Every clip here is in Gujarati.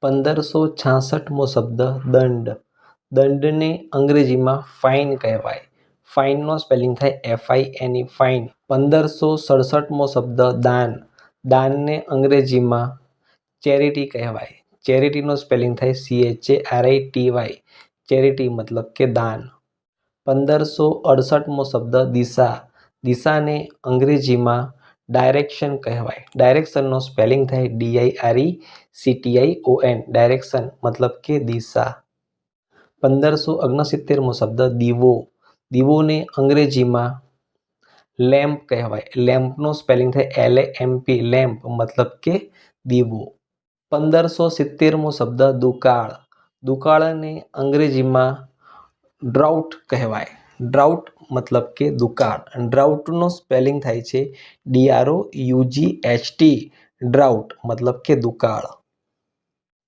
1566મો શબ્દ દંડ. દંડને અંગ્રેજીમાં ફાઇન કહેવાય. ફાઇનનો સ્પેલિંગ થાય FINE ફાઇન. 1567મો શબ્દ દાન. દાનને અંગ્રેજીમાં ચેરિટી કહેવાય. ચેરિટીનો સ્પેલિંગ થાય CHARITY ચેરિટી મતલબ કે દાન. 1568મો શબ્દ દિશા. દિશાને અંગ્રેજીમાં ડાયરેક્શન કહેવાય. ડાયરેક્શનનો સ્પેલિંગ થાય DIRECTION ડાયરેક્શન મતલબ કે દિશા. 1569મો શબ્દ દીવો. દીવોને અંગ્રેજીમાં લેમ્પ કહેવાય. લેમ્પનો સ્પેલિંગ થાય LAMP લેમ્પ મતલબ કે દીવો. 1570મો શબ્દ દુકાળ. દુકાળને અંગ્રેજીમાં ડ્રાઉટ કહેવાય. ડ્રાઉટ મતલબ કે દુકાળ. ડ્રાઉટનો સ્પેલિંગ થાય છે DROUGHT ડ્રાઉટ મતલબ કે દુકાળ.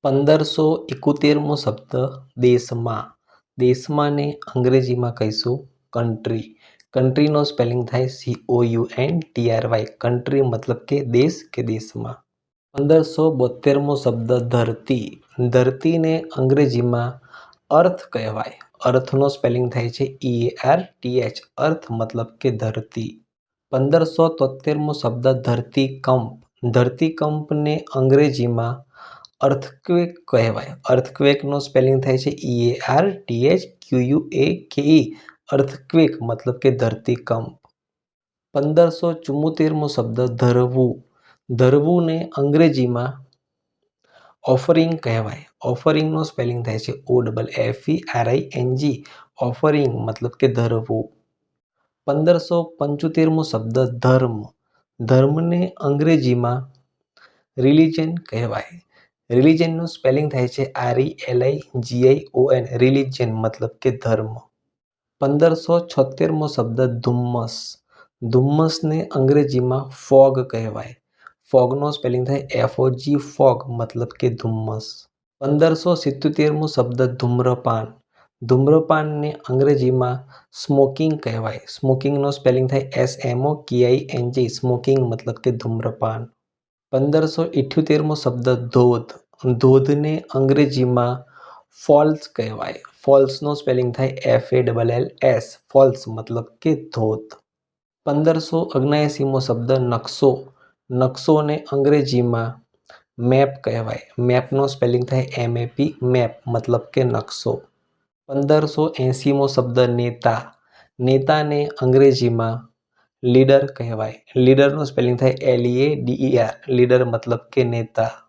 1571મો શબ્દ દેશમાં. દેશમાંને અંગ્રેજીમાં કહીશું કન્ટ્રી. કન્ટ્રીનો સ્પેલિંગ થાય COUNTRY કન્ટ્રી મતલબ કે દેશ કે દેશમાં. 1572મો શબ્દ ધરતી. ધરતીને અંગ્રેજીમાં અર્થ કહેવાય. અર્થનો સ્પેલિંગ થાય છે EARTH અર્થ મતલબ કે ધરતી. 1573મો શબ્દ ધરતીકંપ. ધરતીકંપને અંગ્રેજીમાં અર્થક્વેક કહેવાય. અર્થક્વેકનો સ્પેલિંગ થાય છે EARTHQUAKE અર્થક્વેક મતલબ કે ધરતીકંપ. 1574મો શબ્દ ધરવું. ધરવુંને અંગ્રેજીમાં ઓફરિંગ કહેવાય. ઓફરિંગનો સ્પેલિંગ થાય છે OFFERING ઓફરિંગ મતલબ કે ધરવું. 1575મો શબ્દ ધર્મ. ધર્મને અંગ્રેજીમાં રિલિજન કહેવાય. રિલિજનનું સ્પેલિંગ થાય છે RELIGION રિલિજન મતલબ કે ધર્મ. 1576મો શબ્દ ધુમ્મસ. ધુમ્મસને અંગ્રેજીમાં ફોગ કહેવાય. ફોગનો સ્પેલિંગ થાય FOG ફોગ મતલબ કે ધુમ્મસ. 1577મો શબ્દ ધૂમ્રપાન. ધૂમ્રપાનને અંગ્રેજીમાં સ્મોકિંગ કહેવાય. સ્મોકિંગનો સ્પેલિંગ થાય SMOKING સ્મોકિંગ મતલબ કે ધૂમ્રપાન. 1578મો શબ્દ ધોધ. ધોધને અંગ્રેજીમાં ફોલ્સ કહેવાય. ફોલ્સનો સ્પેલિંગ થાય FALLS ફોલ્સ મતલબ કે ધોધ. 1579મો શબ્દ નકશો. નકશોને અંગ્રેજીમાં મેપ કહેવાય. મેપનો સ્પેલિંગ થાય MAP મેપ મતલબ કે નકશો. 1580મો શબ્દ નેતા. નેતાને અંગ્રેજીમાં લીડર કહેવાય. લીડરનો સ્પેલિંગ થાય LEADER લીડર મતલબ કે નેતા.